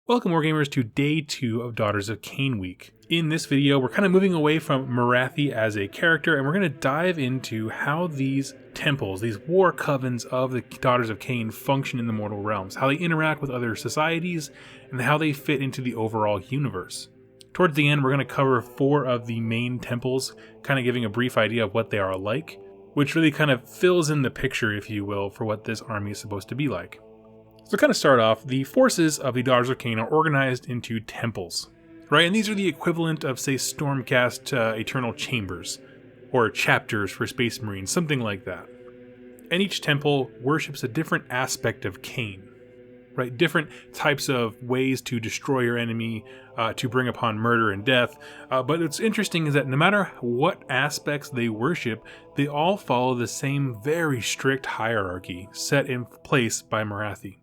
Welcome Wargamers to day 2 of Daughters of Khaine week. In this video, we're kind of moving away from Morathi as a character, and we're going to dive into how these temples, these war covens of the Daughters of Khaine function in the mortal realms, how they interact with other societies, and how they fit into the overall universe. Towards the end, we're going to cover 4 of the main temples, kind of giving a brief idea of what they are like, which really kind of fills in the picture, if you will, for what this army is supposed to be like. So to kind of start off, the forces of the Daughters of Khaine are organized into temples, right? And these are the equivalent of, say, Stormcast Eternal Chambers, or chapters for Space Marines, something like that. And each temple worships a different aspect of Khaine, right? Different types of ways to destroy your enemy, to bring upon murder and death. But what's interesting is that no matter what aspects they worship, they all follow the same very strict hierarchy set in place by Morathi.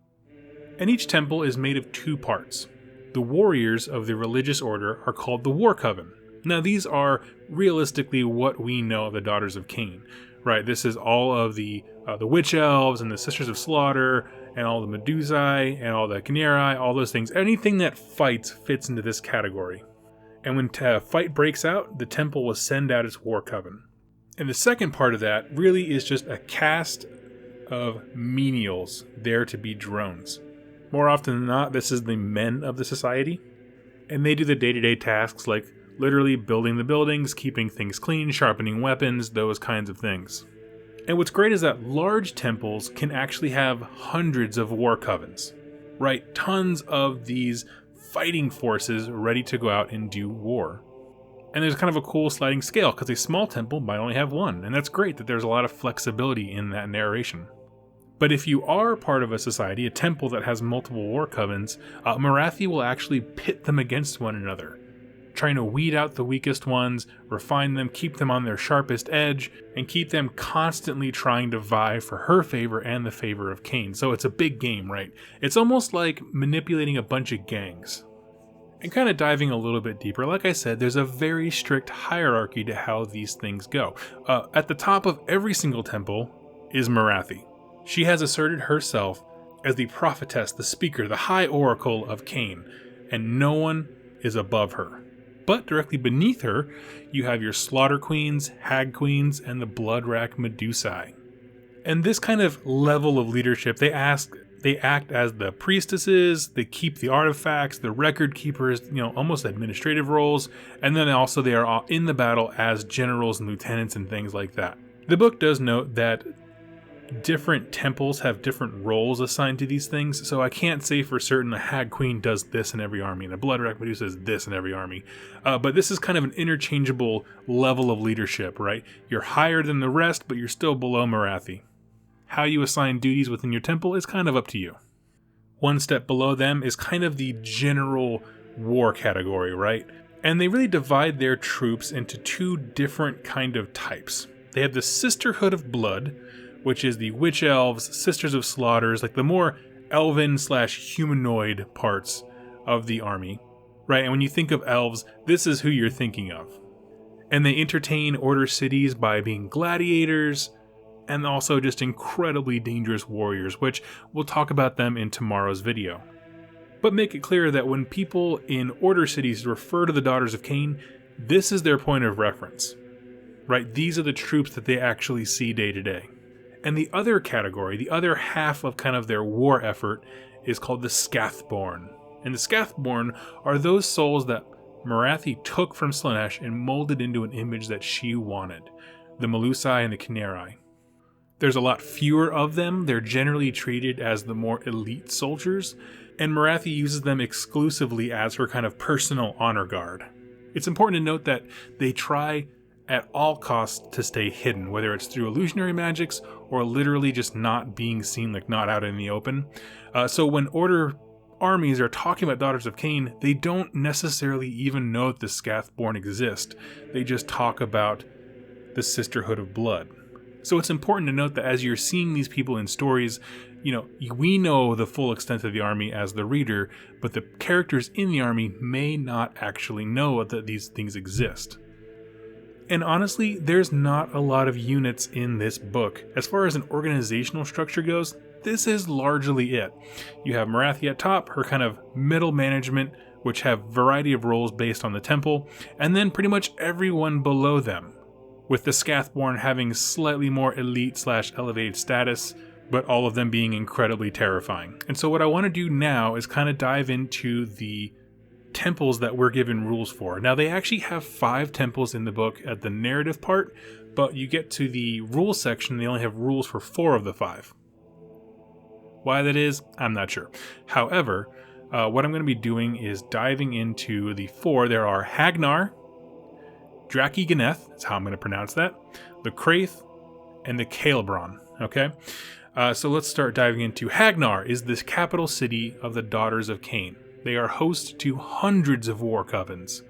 And each temple is made of 2 parts. The warriors of the religious order are called the War Coven. Now these are realistically what we know of the Daughters of Khaine, right? This is all of the Witch Elves and the Sisters of Slaughter and all the Medusae and all the Khaine, all those things. Anything that fights fits into this category. And when a fight breaks out, the temple will send out its War Coven. And the second part of that really is just a caste of menials there to be drones. More often than not, this is the men of the society, and they do the day-to-day tasks like literally building the buildings, keeping things clean, sharpening weapons, those kinds of things. And what's great is that large temples can actually have hundreds of war covens, right? Tons of these fighting forces ready to go out and do war. And there's kind of a cool sliding scale because a small temple might only have one, and that's great that there's a lot of flexibility in that narration. But if you are part of a society, a temple that has multiple war covens, Morathi will actually pit them against one another, trying to weed out the weakest ones, refine them, keep them on their sharpest edge, and keep them constantly trying to vie for her favor and the favor of Khaine. So it's a big game, right? It's almost like manipulating a bunch of gangs. And kind of diving a little bit deeper, like I said, there's a very strict hierarchy to how these things go. At the top of every single temple is Morathi. She has asserted herself as the prophetess, the speaker, the high oracle of Khaine, and no one is above her. But directly beneath her, you have your slaughter queens, hag queens, and the blood-rack Medusae. And this kind of level of leadership, they act as the priestesses, they keep the artifacts, the record keepers, almost administrative roles, and then also they are in the battle as generals and lieutenants and things like that. The book does note that different temples have different roles assigned to these things, so I can't say for certain a hag queen does this in every army and a blood-rack Medusa does this in every army. But this is kind of an interchangeable level of leadership, right? You're higher than the rest, but you're still below Morathi. How you assign duties within your temple is kind of up to you. One step below them is kind of the general war category, right? And they really divide their troops into 2 different kind of types. They have the Sisterhood of Blood, which is the Witch Elves, Sisters of Slaughters, like the more elven/humanoid parts of the army, right? And when you think of elves, this is who you're thinking of. And they entertain Order cities by being gladiators, and also just incredibly dangerous warriors, which we'll talk about them in tomorrow's video. But make it clear that when people in Order cities refer to the Daughters of Khaine, this is their point of reference, right? These are the troops that they actually see day to day. And the other category, the other half of kind of their war effort, is called the Scaf Born. And the Scaf Born are those souls that Morathi took from Slaanesh and molded into an image that she wanted, the Melusai and the Khaine. There's a lot fewer of them. They're generally treated as the more elite soldiers, and Morathi uses them exclusively as her kind of personal honor guard. It's important to note that they try at all costs to stay hidden, whether it's through illusionary magics or literally just not being seen, like not out in the open. So when Order armies are talking about Daughters of Khaine, they don't necessarily even know that the Scaf Born exist. They just talk about the Sisterhood of Blood. So it's important to note that as you're seeing these people in stories, we know the full extent of the army as the reader, but the characters in the army may not actually know that these things exist. And honestly, there's not a lot of units in this book. As far as an organizational structure goes, this is largely it. You have Morathi at top, her kind of middle management, which have variety of roles based on the temple, and then pretty much everyone below them, with the Scaf Born having slightly more elite/elevated status, but all of them being incredibly terrifying. And so what I want to do now is kind of dive into the temples that we're given rules for. Now, they actually have 5 temples in the book at the narrative part, but you get to the rules section, they only have rules for 4 of the 5. Why that is, I'm not sure. However, what I'm going to be doing is diving into the 4. There are Hagnar, Draki Ganeth, that's how I'm going to pronounce that, the Kraith, and the Kayla Braun. Okay? So let's start diving into Hagnar is the capital city of the Daughters of Khaine. They are host to hundreds of war covens,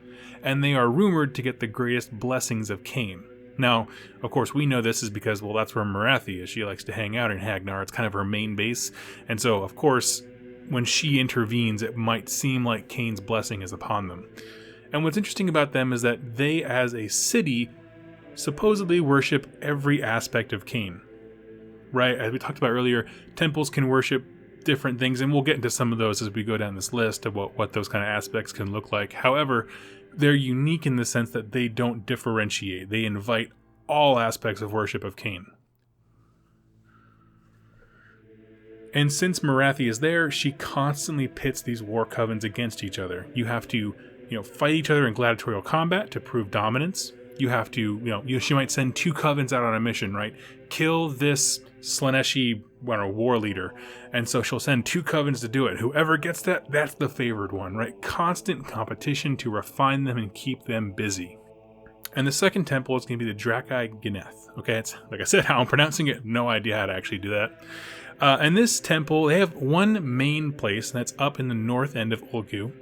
and they are rumored to get the greatest blessings of Khaine. Now, of course, we know this is because, well, that's where Morathi is. She likes to hang out in Hagnar. It's kind of her main base. And so, of course, when she intervenes, it might seem like Khaine's blessing is upon them. And what's interesting about them is that they, as a city, supposedly worship every aspect of Khaine. Right? As we talked about earlier, temples can worship different things, and we'll get into some of those as we go down this list of what those kind of aspects can look like. However, they're unique in the sense that they don't differentiate. They invite all aspects of worship of Khaine. And since Morathi is there, she constantly pits these war covens against each other. You have to, fight each other in gladiatorial combat to prove dominance. You have to, she might send 2 covens out on a mission, right? Kill this Slaaneshi war leader. And so she'll send 2 covens to do it. Whoever gets that, that's the favored one, right? Constant competition to refine them and keep them busy. And the second temple is going to be the Draki Ganeth. Okay, it's, like I said, how I'm pronouncing it, no idea how to actually do that. And this temple, they have one main place, and that's up in the north end of Ulgu.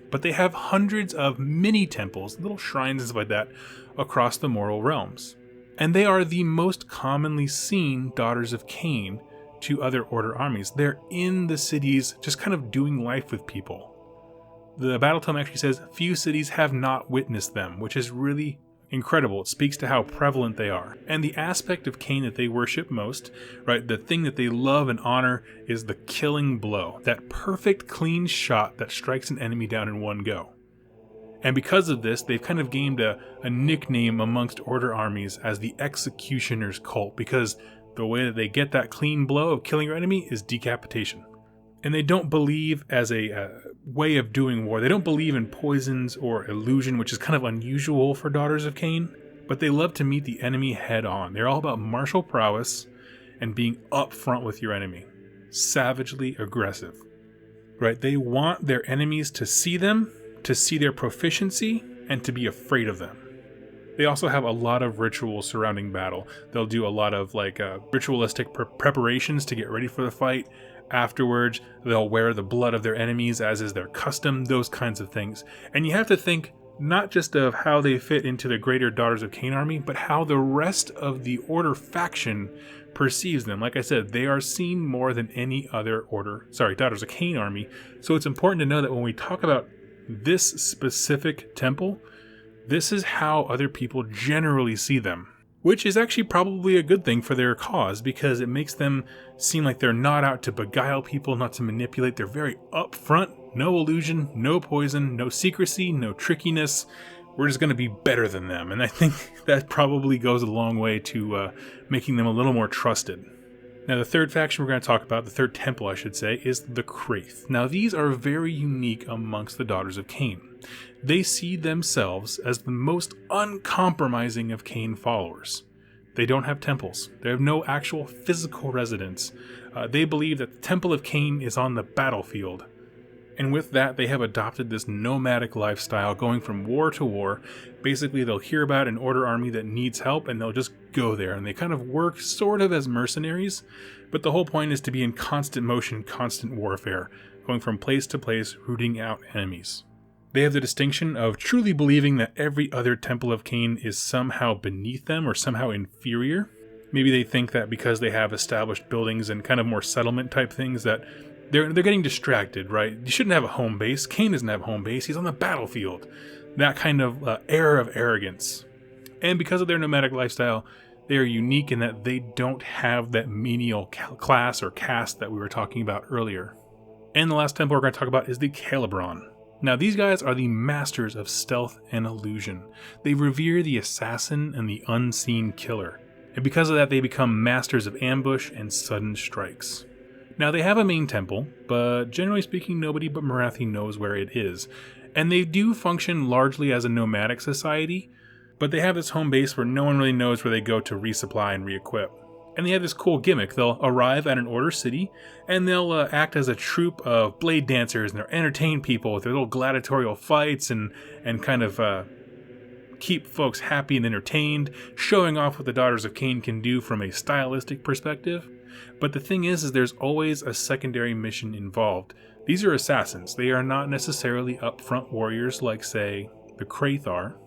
But they have hundreds of mini temples, little shrines and stuff like that, across the mortal realms. And they are the most commonly seen Daughters of Khaine to other Order armies. They're in the cities, just kind of doing life with people. The Battle Tome actually says, few cities have not witnessed them, which is really incredible. It speaks to how prevalent they are. And the aspect of Khaine that they worship most, right, the thing that they love and honor is the killing blow. That perfect, clean shot that strikes an enemy down in one go. And because of this, they've kind of gained a nickname amongst Order armies as the Executioner's Cult, because the way that they get that clean blow of killing your enemy is decapitation. And they don't believe as a way of doing war. They don't believe in poisons or illusion, which is kind of unusual for Daughters of Khaine, but they love to meet the enemy head on. They're all about martial prowess and being upfront with your enemy. Savagely aggressive. Right? They want their enemies to see them, to see their proficiency, and to be afraid of them. They also have a lot of rituals surrounding battle. They'll do a lot of ritualistic preparations to get ready for the fight. Afterwards, they'll wear the blood of their enemies as is their custom, those kinds of things. And you have to think not just of how they fit into the greater Daughters of Khaine army, but how the rest of the Order faction perceives them. Like I said, they are seen more than any other Daughters of Khaine army. So it's important to know that when we talk about this specific temple, this is how other people generally see them. Which is actually probably a good thing for their cause, because it makes them seem like they're not out to beguile people, not to manipulate. They're very upfront, no illusion, no poison, no secrecy, no trickiness. We're just going to be better than them. And I think that probably goes a long way to making them a little more trusted. Now, the third faction we're going to talk about, the third temple, I should say, is the Kraith. Now, these are very unique amongst the Daughters of Khaine. They see themselves as the most uncompromising of Khaine followers. They don't have temples. They have no actual physical residence. They believe that the Temple of Khaine is on the battlefield. And with that, they have adopted this nomadic lifestyle, going from war to war. Basically, they'll hear about an Order army that needs help, and they'll just go there. And they kind of work sort of as mercenaries, but the whole point is to be in constant motion, constant warfare, going from place to place, rooting out enemies. They have the distinction of truly believing that every other Temple of Khaine is somehow beneath them or somehow inferior. Maybe they think that because they have established buildings and kind of more settlement type things that they're getting distracted, right? You shouldn't have a home base. Khaine doesn't have a home base. He's on the battlefield. That kind of air of arrogance. And because of their nomadic lifestyle, they are unique in that they don't have that menial class or caste that we were talking about earlier. And the last temple we're going to talk about is the Kayla Braun. Now, these guys are the masters of stealth and illusion. They revere the assassin and the unseen killer. And because of that, they become masters of ambush and sudden strikes. Now, they have a main temple, but generally speaking, nobody but Morathi knows where it is. And they do function largely as a nomadic society, but they have this home base where no one really knows where they go to resupply and re-equip. And they have this cool gimmick. They'll arrive at an order city, and they'll act as a troupe of blade dancers, and they'll entertain people with their little gladiatorial fights and kind of keep folks happy and entertained, showing off what the Daughters of Khaine can do from a stylistic perspective. But the thing is there's always a secondary mission involved. These are assassins. They are not necessarily upfront warriors like, say, the Kraith are.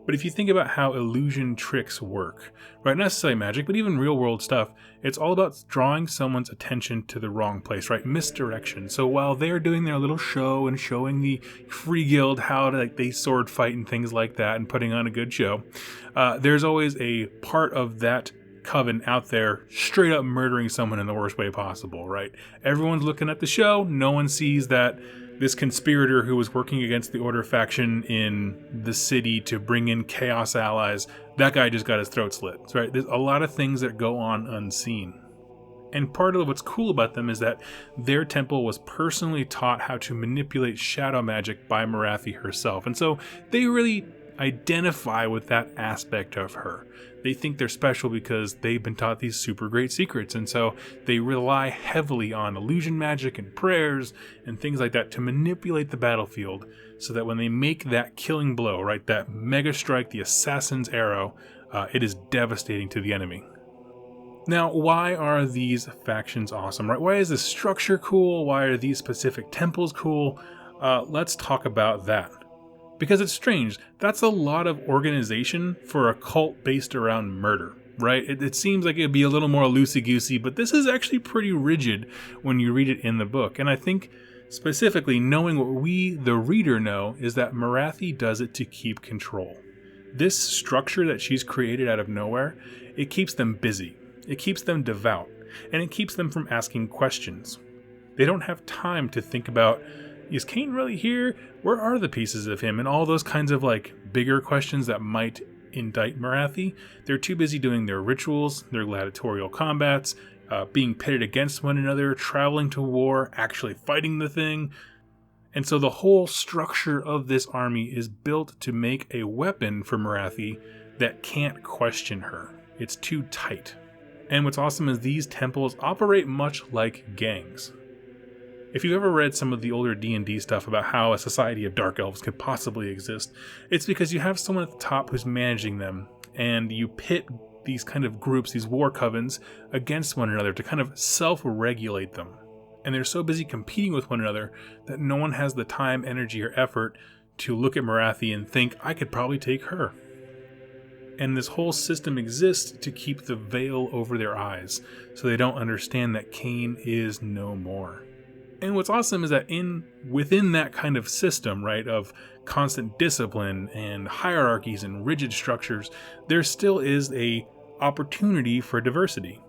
But if you think about how illusion tricks work, right, not necessarily magic, but even real world stuff, it's all about drawing someone's attention to the wrong place, right? Misdirection. So while they're doing their little show and showing the Free Guild how to, they sword fight and things like that and putting on a good show, there's always a part of that Coven out there straight up murdering someone in the worst way possible, right? Everyone's looking at the show. No one sees that this conspirator who was working against the Order faction in the city to bring in Chaos allies, that guy just got his throat slit, right? There's a lot of things that go on unseen. And part of what's cool about them is that their temple was personally taught how to manipulate shadow magic by Morathi herself. And so they really identify with that aspect of her. They think they're special because they've been taught these super great secrets, and so they rely heavily on illusion magic and prayers and things like that to manipulate the battlefield so that when they make that killing blow, right, that mega strike, the assassin's arrow, it is devastating to the enemy. Now, why are these factions awesome, right? Why is this structure cool? Why are these specific temples cool? Let's talk about that. Because it's strange, that's a lot of organization for a cult based around murder, right? It seems like it'd be a little more loosey-goosey, but this is actually pretty rigid when you read it in the book. And I think specifically knowing what we, the reader, know is that Morathi does it to keep control. This structure that she's created out of nowhere, it keeps them busy, it keeps them devout, and it keeps them from asking questions. They don't have time to think about, is Khaine really here? Where are the pieces of him? And all those kinds of bigger questions that might indict Morathi. They're too busy doing their rituals, their gladiatorial combats, being pitted against one another, traveling to war, actually fighting the thing. And so the whole structure of this army is built to make a weapon for Morathi that can't question her. It's too tight. And what's awesome is these temples operate much like gangs. If you've ever read some of the older D&D stuff about how a society of dark elves could possibly exist, it's because you have someone at the top who's managing them, and you pit these kind of groups, these war covens, against one another to kind of self-regulate them. And they're so busy competing with one another that no one has the time, energy, or effort to look at Morathi and think, I could probably take her. And this whole system exists to keep the veil over their eyes, so they don't understand that Khaine is no more. And what's awesome is that within that kind of system, right, of constant discipline and hierarchies and rigid structures, there still is a opportunity for diversity.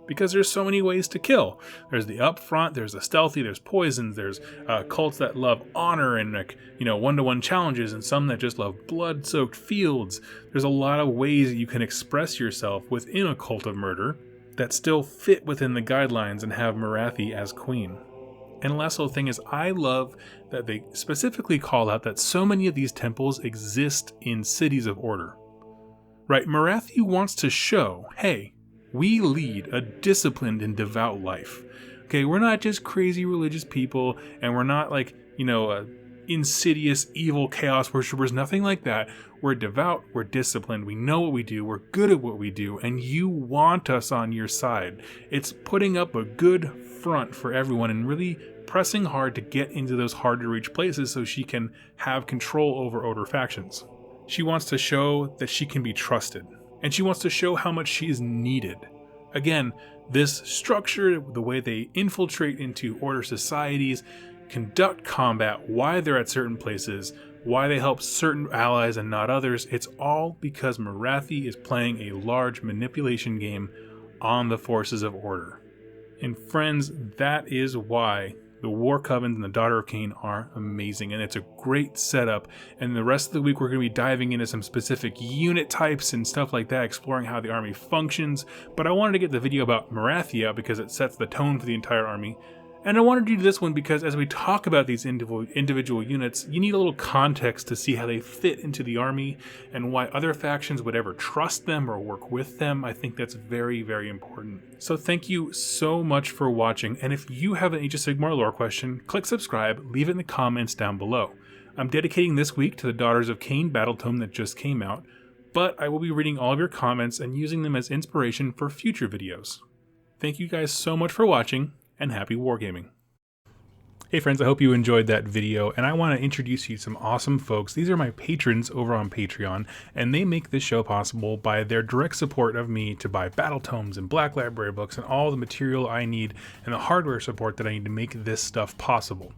Because there's so many ways to kill. There's the upfront, there's the stealthy, there's poisons, there's cults that love honor and one-to-one challenges, and some that just love blood-soaked fields. There's a lot of ways that you can express yourself within a cult of murder that still fit within the guidelines and have Morathi as queen. And the last little thing is, I love that they specifically call out that so many of these temples exist in cities of order. Right? Morathi wants to show, hey, we lead a disciplined and devout life. Okay, we're not just crazy religious people, and we're not insidious, evil chaos worshippers, nothing like that. We're devout, we're disciplined, we know what we do, we're good at what we do, and you want us on your side. It's putting up a good front for everyone and really pressing hard to get into those hard to reach places so she can have control over Order factions. She wants to show that she can be trusted, and she wants to show how much she is needed. Again, this structure, the way they infiltrate into Order societies, conduct combat, why they're at certain places, why they help certain allies and not others. It's all because Morathi is playing a large manipulation game on the forces of order. And friends, that is why the War Covens and the Daughter of Khaine are amazing, and it's a great setup. And the rest of the week we're going to be diving into some specific unit types and stuff like that, exploring how the army functions. But I wanted to get the video about Morathi out because it sets the tone for the entire army. And I wanted to do this one because as we talk about these individual units, you need a little context to see how they fit into the army and why other factions would ever trust them or work with them. I think that's very, very important. So thank you so much for watching, and if you have an Age of Sigmar lore question, click subscribe, leave it in the comments down below. I'm dedicating this week to the Daughters of Khaine battle tome that just came out, but I will be reading all of your comments and using them as inspiration for future videos. Thank you guys so much for watching, and happy wargaming. Hey friends, I hope you enjoyed that video, and I want to introduce you to some awesome folks. These are my patrons over on Patreon, and they make this show possible by their direct support of me to buy battle tomes and Black Library books and all the material I need and the hardware support that I need to make this stuff possible.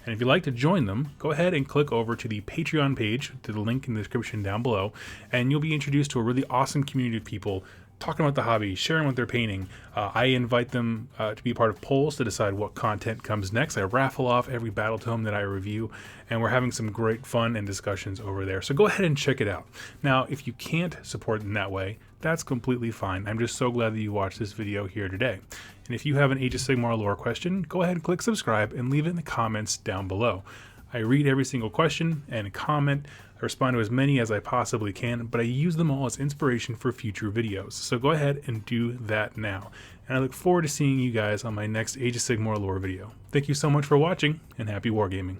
And if you'd like to join them, go ahead and click over to the Patreon page, to the link in the description down below, and you'll be introduced to a really awesome community of people talking about the hobby, sharing what they're painting. I invite them to be a part of polls to decide what content comes next. I raffle off every battle tome that I review, and we're having some great fun and discussions over there. So go ahead and check it out. Now, if you can't support in that way, that's completely fine. I'm just so glad that you watched this video here today. And if you have an Age of Sigmar lore question, go ahead and click subscribe and leave it in the comments down below. I read every single question and comment. I respond to as many as I possibly can, but I use them all as inspiration for future videos. So go ahead and do that now. And I look forward to seeing you guys on my next Age of Sigmar lore video. Thank you so much for watching, and happy wargaming.